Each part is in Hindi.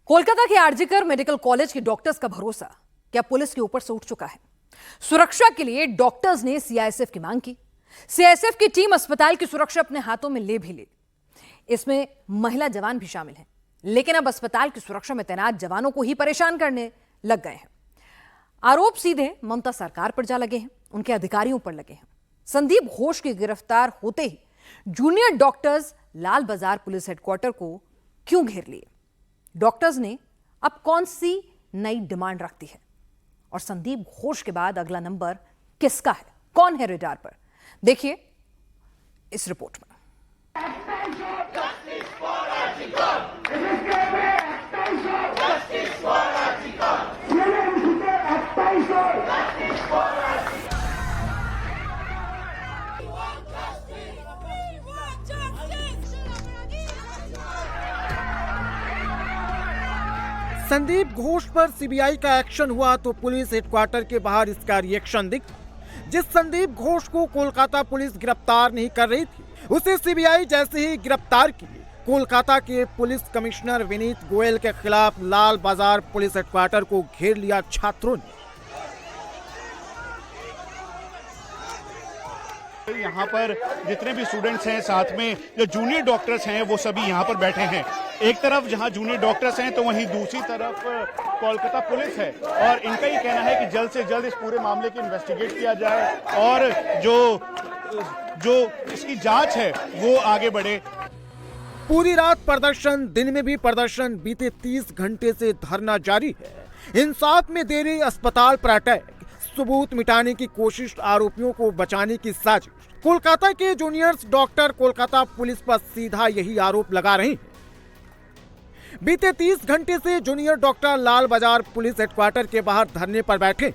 कोलकाता के आरजीकर मेडिकल कॉलेज के डॉक्टर्स का भरोसा क्या पुलिस के ऊपर से उठ चुका है। सुरक्षा के लिए डॉक्टर्स ने सीआईएसएफ की मांग की। सीआईएसएफ की टीम अस्पताल की सुरक्षा अपने हाथों में ले भी ली। इसमें महिला जवान भी शामिल हैं, लेकिन अब अस्पताल की सुरक्षा में तैनात जवानों को ही परेशान करने लग गए हैं। आरोप सीधे ममता सरकार पर जा लगे हैं, उनके अधिकारियों पर लगे हैं। संदीप घोष की गिरफ्तार होते ही जूनियर डॉक्टर्स लाल बाजार पुलिस हेडक्वार्टर को क्यों घेर लिए? डॉक्टर्स ने अब कौन सी नई डिमांड रखती है और संदीप घोष के बाद अगला नंबर किसका है? कौन है रडार पर? देखिए इस रिपोर्ट में। संदीप घोष पर सीबीआई का एक्शन हुआ तो पुलिस हेडक्वार्टर के बाहर इसका रिएक्शन दिखा। जिस संदीप घोष को कोलकाता पुलिस गिरफ्तार नहीं कर रही थी, उसे सीबीआई जैसे ही गिरफ्तार की, कोलकाता के पुलिस कमिश्नर विनीत गोयल के खिलाफ लाल बाजार पुलिस हेडक्वार्टर को घेर लिया छात्रों ने। यहाँ पर जितने भी स्टूडेंट्स हैं, साथ में जो जूनियर डॉक्टर्स हैं, वो सभी यहाँ पर बैठे हैं। एक तरफ जहाँ जूनियर डॉक्टर्स हैं तो वहीं दूसरी तरफ कोलकाता पुलिस है और इनका ही कहना है कि जल्द से जल्द इस पूरे मामले की इन्वेस्टिगेट किया जाए और जो इसकी जांच है वो आगे बढ़े। पूरी रात प्रदर्शन, दिन में भी प्रदर्शन, बीते 30 घंटे से धरना जारी है। इंसाफ में देरी, अस्पताल पर अटैक, सबूत मिटाने की कोशिश, आरोपियों को बचाने की साजिश। कोलकाता के जूनियर्स डॉक्टर कोलकाता पुलिस पर सीधा यही आरोप लगा रहे हैं। बीते 30 घंटे से जूनियर डॉक्टर लाल बाजार पुलिस हेडक्वार्टर के बाहर धरने पर बैठे।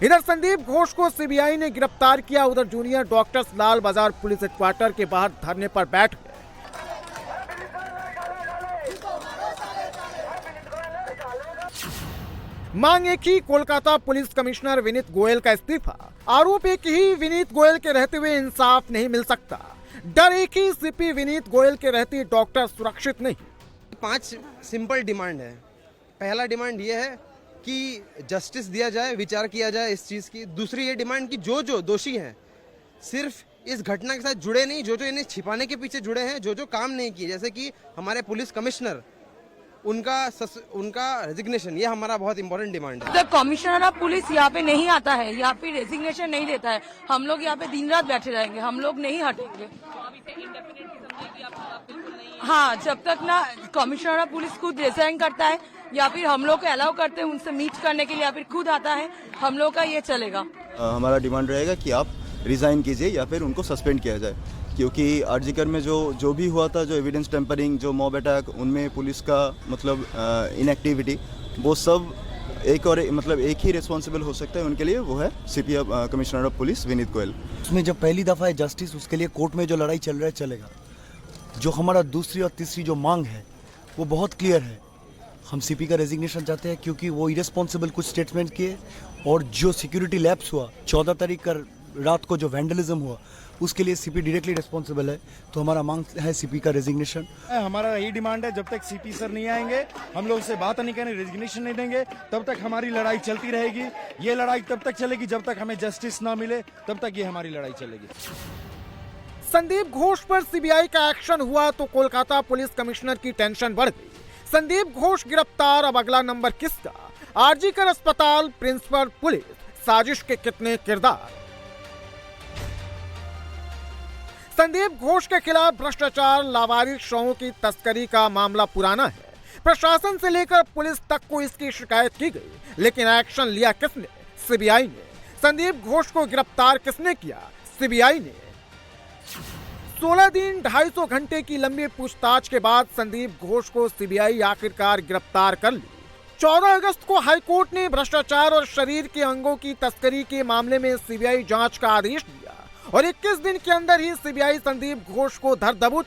इधर संदीप घोष को सीबीआई ने गिरफ्तार किया, उधर जूनियर डॉक्टर्स लाल बाजार पुलिस हेडक्वार्टर के बाहर धरने पर बैठ गए। मांग एक ही, कोलकाता पुलिस कमिश्नर विनीत गोयल का इस्तीफा। आरोप एक ही, विनीत गोयल के रहते हुए इंसाफ नहीं मिल सकता। डर एक ही, सीपी विनीत गोयल के रहते डॉक्टर सुरक्षित नहीं। 5 सिंपल डिमांड है। पहला डिमांड ये है कि जस्टिस दिया जाए, विचार किया जाए इस चीज़ की। दूसरी ये डिमांड कि जो दोषी हैं, सिर्फ इस घटना के साथ जुड़े नहीं, जो इन्हें छिपाने के पीछे जुड़े हैं, जो काम नहीं किए, जैसे कि हमारे पुलिस कमिश्नर, उनका रेजिग्नेशन, ये हमारा बहुत इंपॉर्टेंट डिमांड है। द कमिश्नर ऑफ पुलिस यहाँ पे नहीं आता है, यहाँ पे रेजिग्नेशन नहीं देता है। हम लोग यहाँ पे दिन रात बैठे रहेंगे, हम लोग नहीं हटेंगे। हाँ, जब तक ना कमिश्नर ऑफ पुलिस खुद रिजाइन करता है या फिर हम लोग को अलाउ करते हैं उनसे मीट करने के लिए, या फिर खुद आता है, हम लोग का ये चलेगा। हमारा डिमांड रहेगा कि आप रिजाइन कीजिए या फिर उनको सस्पेंड किया जाए, क्योंकि आरजीकर में जो भी हुआ था, जो एविडेंस टेम्परिंग, जो मॉब अटैक, उनमें पुलिस का मतलब इनएक्टिविटी, वो सब एक ही रिस्पॉन्सिबल हो सकता है उनके लिए, वो है CP commissioner of police Vineet Goyal. उसमें जब पहली दफ़ा है जस्टिस, उसके लिए कोर्ट में जो लड़ाई चल रहा है चलेगा। जो हमारा दूसरी और तीसरी जो मांग है वो बहुत क्लियर है। हम सीपी का रेजिग्नेशन चाहते हैं क्योंकि वो इरेस्पॉन्सिबल कुछ स्टेटमेंट किए, और जो सिक्योरिटी लैप्स हुआ 14 तारीख का रात को जो वैंडलिज्म हुआ, उसके लिए सीपी डायरेक्टली रिस्पॉन्सिबल है। तो हमारा मांग है सीपी का रेजिग्नेशन। हमारा यही डिमांड है, जब तक सीपी सर नहीं आएंगे, हम लोग उससे बात नहीं करेंगे, रेजिग्नेशन नहीं देंगे, तब तक हमारी लड़ाई चलती रहेगी। ये लड़ाई तब तक चलेगी जब तक हमें जस्टिस ना मिले, तब तक ये हमारी लड़ाई चलेगी। संदीप घोष पर सीबीआई का एक्शन हुआ तो कोलकाता पुलिस कमिश्नर की टेंशन बढ़ गई। संदीप घोष गिरफ्तार, अब अगला नंबर किसका? आरजीकर अस्पताल, प्रिंसिपल पुलिस, साजिश के कितने किरदार? संदीप घोष के खिलाफ भ्रष्टाचार, लावारिस शवों की तस्करी का मामला पुराना है। प्रशासन से लेकर पुलिस तक को इसकी शिकायत की गई, लेकिन एक्शन लिया किसने? सीबीआई ने। संदीप घोष को गिरफ्तार किसने किया? सीबीआई ने। 16 दिन 250 घंटे की लंबी पूछताछ के बाद संदीप घोष को सीबीआई आखिरकार गिरफ्तार कर ली। 14 अगस्त को हाईकोर्ट ने भ्रष्टाचार और शरीर के अंगों की तस्करी के मामले में सीबीआई जांच का आदेश दिया और 21 दिन के अंदर ही सीबीआई संदीप घोष को धर दबोच।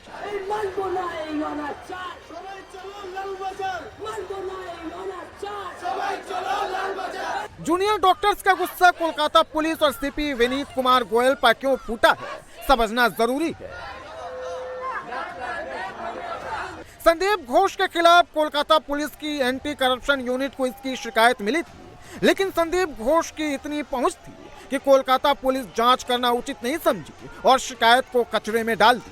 जूनियर डॉक्टर्स का गुस्सा कोलकाता पुलिस और सीपी विनीत कुमार गोयल पर क्यों फूटा है, समझना जरूरी है। संदीप घोष के खिलाफ कोलकाता पुलिस की एंटी करप्शन यूनिट को इसकी शिकायत मिली थी, लेकिन संदीप घोष की इतनी पहुंच थी कि कोलकाता पुलिस जांच करना उचित नहीं समझी और शिकायत को कचरे में डाल दी।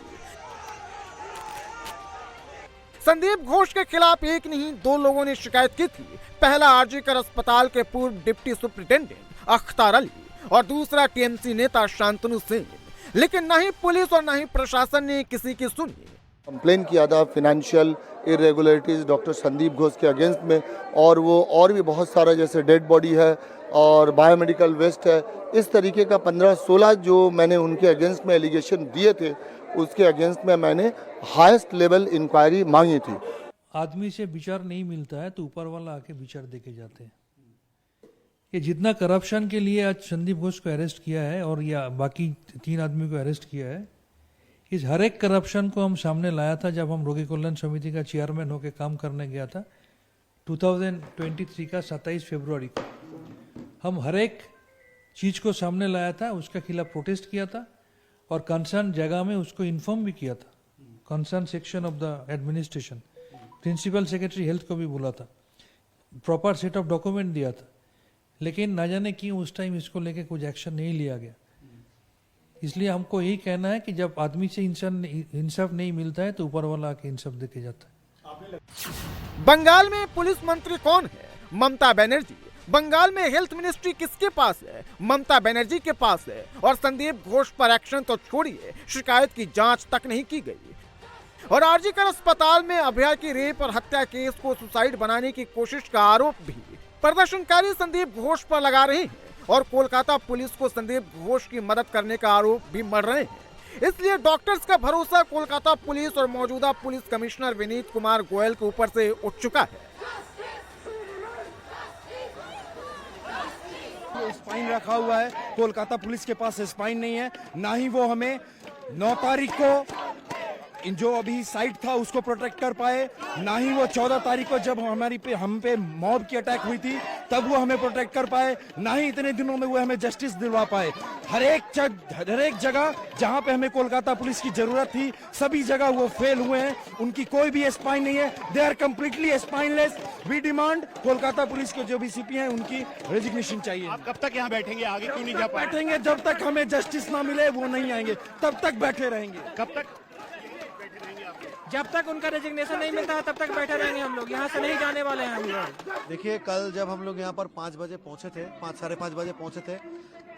संदीप घोष के खिलाफ एक नहीं 2 लोगों ने शिकायत की थी। पहला आरजीकर अस्पताल के पूर्व डिप्टी सुपरिटेंडेंट अख्तर अली और दूसरा टीएमसी नेता शांतनु सिंह, लेकिन न ही पुलिस और न ही प्रशासन ने किसी की सुनी। कंप्लेन किया था financial irregularities doctor Sandeep Ghosh के अगेंस्ट में, और वो और भी बहुत सारा जैसे डेड बॉडी है और बायोमेडिकल वेस्ट है, इस तरीके का 15-16 जो मैंने उनके अगेंस्ट में एलिगेशन दिए थे, उसके अगेंस्ट में मैंने हाईएस्ट लेवल इंक्वायरी मांगी थी। आदमी से विचार नहीं मिलता है तो ऊपर वाला आके विचार देके जाते हैं। ये जितना करप्शन के लिए आज संदीप घोष को अरेस्ट किया है और या बाकी 3 आदमी को अरेस्ट किया है, इस हर एक करप्शन को हम सामने लाया था जब हम रोगी कल्याण समिति का चेयरमैन होकर काम करने गया था 2023 का 27 फरवरी को। हम हर एक चीज को सामने लाया था, उसके खिलाफ प्रोटेस्ट किया था और कंसर्न जगह में उसको इन्फॉर्म भी किया था। Concern section of the administration, principal secretary health को भी बोला था, प्रॉपर सेट ऑफ डॉक्यूमेंट दिया था, लेकिन ना जाने क्यों उस टाइम इसको लेके कुछ एक्शन नहीं लिया गया। इसलिए हमको यही कहना है कि जब आदमी से इंसाफ नहीं मिलता है तो ऊपर वाला आके इंसाफ देके जाता है। बंगाल में पुलिस मंत्री कौन है? ममता बनर्जी। बंगाल में हेल्थ मिनिस्ट्री किसके पास है? ममता बनर्जी के पास है। और संदीप घोष पर एक्शन तो छोड़िए, शिकायत की जांच तक नहीं की गई। और आरजीकर अस्पताल में अभया की रेप और हत्या केस को सुसाइड बनाने की कोशिश का आरोप भी प्रदर्शनकारी संदीप घोष पर लगा रहे हैं और कोलकाता पुलिस को संदीप घोष की मदद करने का आरोप भी मढ़ रहे हैं। इसलिए डॉक्टर्स का भरोसा कोलकाता पुलिस और मौजूदा पुलिस कमिश्नर विनीत कुमार गोयल के ऊपर से उठ चुका है। स्पाइन रखा हुआ है, कोलकाता पुलिस के पास स्पाइन नहीं है, ना ही वो हमें 9 तारीख को जो अभी साइट था उसको प्रोटेक्ट कर पाए, ना ही वो 14 तारीख को जब हम पे मॉब की अटैक हुई थी तब वो हमें प्रोटेक्ट कर पाए, ना ही इतने दिनों में वो हमें जस्टिस दिलवा पाए। हर एक जगह जहां पे हमें कोलकाता पुलिस की जरूरत थी सभी जगह वो फेल हुए हैं। उनकी कोई भी स्पाइन नहीं है, they are completely spineless. We demand Kolkata police के जो भी सीपी हैं उनकी रेजिग्नेशन चाहिए। आप कब तक यहाँ बैठेंगे? आगे क्यों नहीं जा पाए? बैठेंगे जब तक हमें जस्टिस ना मिले वो नहीं आएंगे, तब तक बैठे रहेंगे। कब तक? जब तक उनका रेजिग्नेशन नहीं मिलता है तब तक बैठे रहेंगे हम लोग, यहाँ से नहीं जाने वाले हैं हम लोग। देखिए, कल जब हम लोग यहाँ पर 5 बजे पहुँचे थे, 5 साढ़े 5 बजे पहुँचे थे,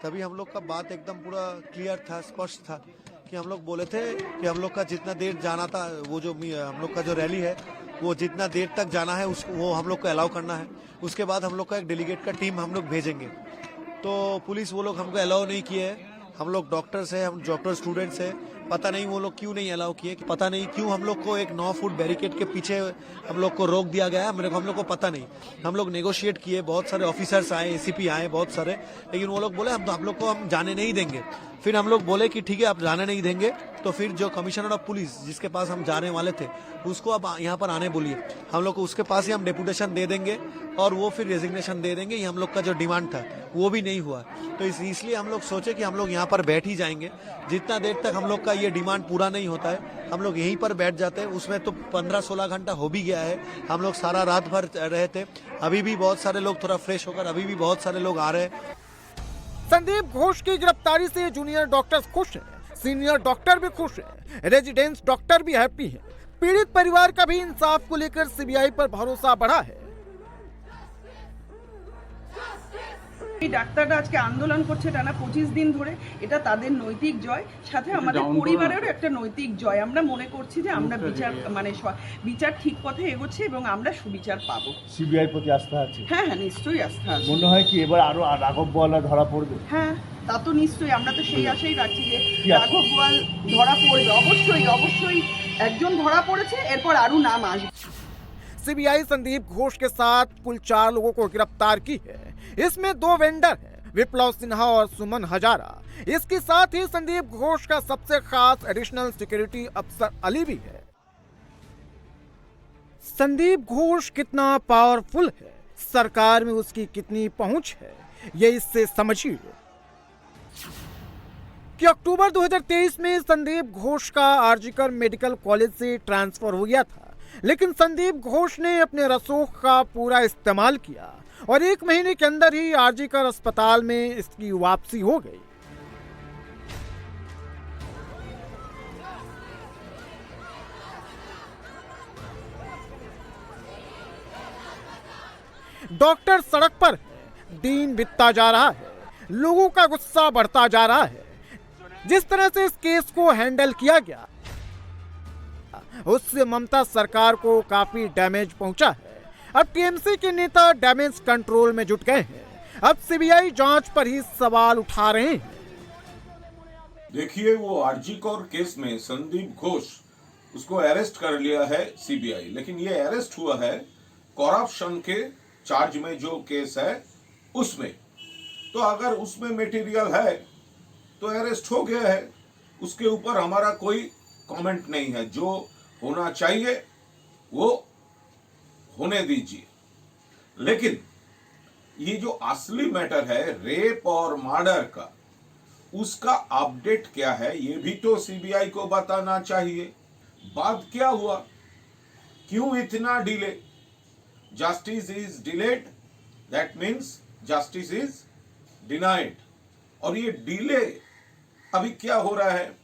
तभी हम लोग का बात एकदम पूरा क्लियर था, स्पष्ट था कि हम लोग बोले थे कि हम लोग का जितना देर जाना था, वो जो हम लोग का जो रैली है वो जितना देर तक जाना है वो हम लोग को अलाउ करना है। उसके बाद हम लोग का एक डेलीगेट का टीम हम लोग भेजेंगे। तो पुलिस वो लोग हमको अलाउ नहीं किए। हम लोग डॉक्टर्स हैं, हम डॉक्टर स्टूडेंट्स हैं, पता नहीं वो लोग क्यों नहीं अलाउ किए, पता नहीं क्यों हम लोग को एक 9 फुट बैरिकेड के पीछे हम लोग को रोक दिया गया है। हम लोग को पता नहीं। हम लोग नेगोशिएट किए, बहुत सारे ऑफिसर्स आए, एसीपी आए बहुत सारे, लेकिन वो लोग बोले हम लोग को हम जाने नहीं देंगे। फिर हम लोग बोले कि ठीक है आप जाने नहीं देंगे, तो फिर जो कमिश्नर ऑफ पुलिस जिसके पास हम जाने वाले थे उसको अब यहाँ पर आने बोलिए। हम लोग को उसके पास ही हम डेपुटेशन दे देंगे और वो फिर रेजिग्नेशन दे देंगे। ये हम लोग का जो डिमांड था वो भी नहीं हुआ, तो इसलिए हम लोग सोचे कि हम लोग यहाँ पर बैठ ही जाएंगे। जितना देर तक हम लोग का ये डिमांड पूरा नहीं होता है हम लोग यहीं पर बैठ जाते हैं। उसमें तो 15-16 घंटा हो भी गया है। हम लोग सारा रात भर रहे थे। अभी भी बहुत सारे लोग थोड़ा फ्रेश होकर अभी भी बहुत सारे लोग आ रहे हैं। संदीप घोष की गिरफ्तारी से जूनियर डॉक्टर्स खुश हैं, सीनियर डॉक्टर भी खुश हैं, रेजिडेंस डॉक्टर भी हैप्पी हैं। पीड़ित परिवार का भी इंसाफ को लेकर सीबीआई पर भरोसा बढ़ा है। ডাক্তাররা আজকে আন্দোলন করছে টানা 25 দিন ধরে, এটা তাদের নৈতিক জয়, সাথে আমাদের পরিবারেরও একটা নৈতিক জয়। আমরা মনে করছি যে আমরা বিচার ঠিক পথে এগোচ্ছে এবং আমরা সুবিচার পাবো। সিবিআই প্রতি আস্থা আছে? হ্যাঁ হ্যাঁ, নিশ্চয়ই আস্থা আছে। মনে হয় কি এবার আরো রাঘব বোয়ালরা ধরা পড়বে? হ্যাঁ, তা তো নিশ্চয়ই, আমরা তো সেই আশাই রাখছি যে রাঘব বোয়াল ধরা পড়বে। অবশ্যই অবশ্যই একজন ধরা পড়েছে, এরপর আরো নাম আসবে। सीबीआई संदीप घोष के साथ कुल 4 लोगों को गिरफ्तार की है। इसमें 2 वेंडर हैं, विप्लव सिन्हा और सुमन हजारा। इसके साथ ही संदीप घोष का सबसे खास एडिशनल सिक्योरिटी अफसर अली भी है। संदीप घोष कितना पावरफुल है, सरकार में उसकी कितनी पहुंच है, ये इससे समझिए कि अक्टूबर 2023 में संदीप घोष का आरजीकर मेडिकल कॉलेज से ट्रांसफर हो गया था, लेकिन संदीप घोष ने अपने रसूख का पूरा इस्तेमाल किया और 1 महीने के अंदर ही आरजीकर अस्पताल में इसकी वापसी हो गई। डॉक्टर सड़क पर है, दिन बीतता जा रहा है, लोगों का गुस्सा बढ़ता जा रहा है। जिस तरह से इस केस को हैंडल किया गया उससे ममता सरकार को काफी डैमेज पहुंचा है। अब टीएमसी के नेता डैमेज कंट्रोल में जुट गए हैं। अब सीबीआई जांच पर ही सवाल उठा रहे हैं। देखिए, वो आरजीकर केस में संदीप घोष उसको अरेस्ट कर लिया है सीबीआई, लेकिन ये अरेस्ट हुआ है करप्शन के चार्ज में जो केस है उसमें। तो अगर उसमें मटेरियल है तो अरेस्ट हो गया है, उसके ऊपर हमारा कोई कमेंट नहीं है। जो होना चाहिए वो होने दीजिए। लेकिन ये जो असली मैटर है रेप और मर्डर का, उसका अपडेट क्या है ये भी तो सीबीआई को बताना चाहिए। बात क्या हुआ, क्यों इतना delay? Justice is delayed, that means justice is denied. और ये डिले अभी क्या हो रहा है?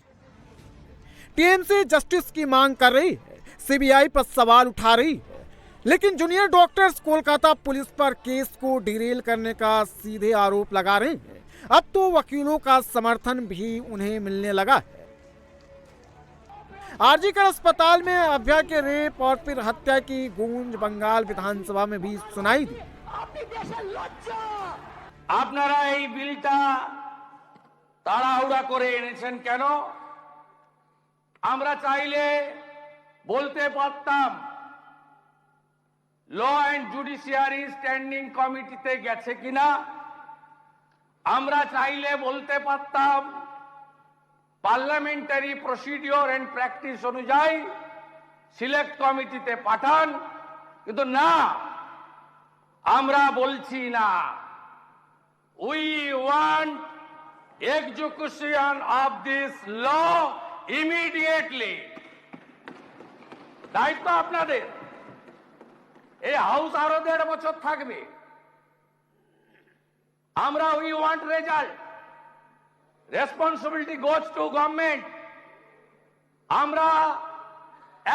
टीएमसी जस्टिस की मांग कर रही है, सीबीआई पर सवाल उठा रही है, लेकिन जूनियर डॉक्टर्स कोलकाता पुलिस पर केस को डिरेल करने का सीधे आरोप लगा रहे हैं। अब तो वकीलों का समर्थन भी उन्हें मिलने लगा है। आरजीकर अस्पताल में अभ्या के रेप और फिर हत्या की गूंज बंगाल विधानसभा में भी सुनाई दी। আপনারা এই বিলটা তাড়াহুড়া করে এনেছেন কেন? আমরা চাইলে বলতে পারতাম ল অ্যান্ড জুডিশিয়ারি স্ট্যান্ডিং কমিটিতে গেছে কিনা। আমরা চাইলে বলতে পারতাম পার্লামেন্টারি প্রসিডিওর এন্ড প্র্যাকটিস অনুযায়ী সিলেক্ট কমিটিতে পাঠান, কিন্তু না, আমরা বলছি না। We want execution of this law immediately. দায়িত্ব আপনাদের। এই হাউস আরো 1.5 বছর থাকবে। আমরা we want result. Responsibility goes to government. আমরা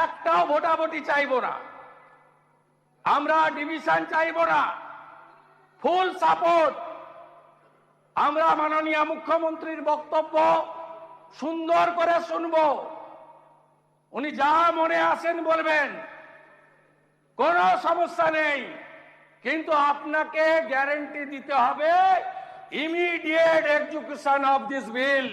একটাও ভোটাভুটি চাইবো না, আমরা ডিভিশন চাইবো না, ফুল সাপোর্ট। আমরা মাননীয় মুখ্যমন্ত্রীর বক্তব্য সুন্দর করে শুনবো, উনি যা মনে আসেন বলবেন, কোনো সমস্যা নেই। কিন্তু আপনাকে গ্যারান্টি দিতে হবে immediate execution of this bill.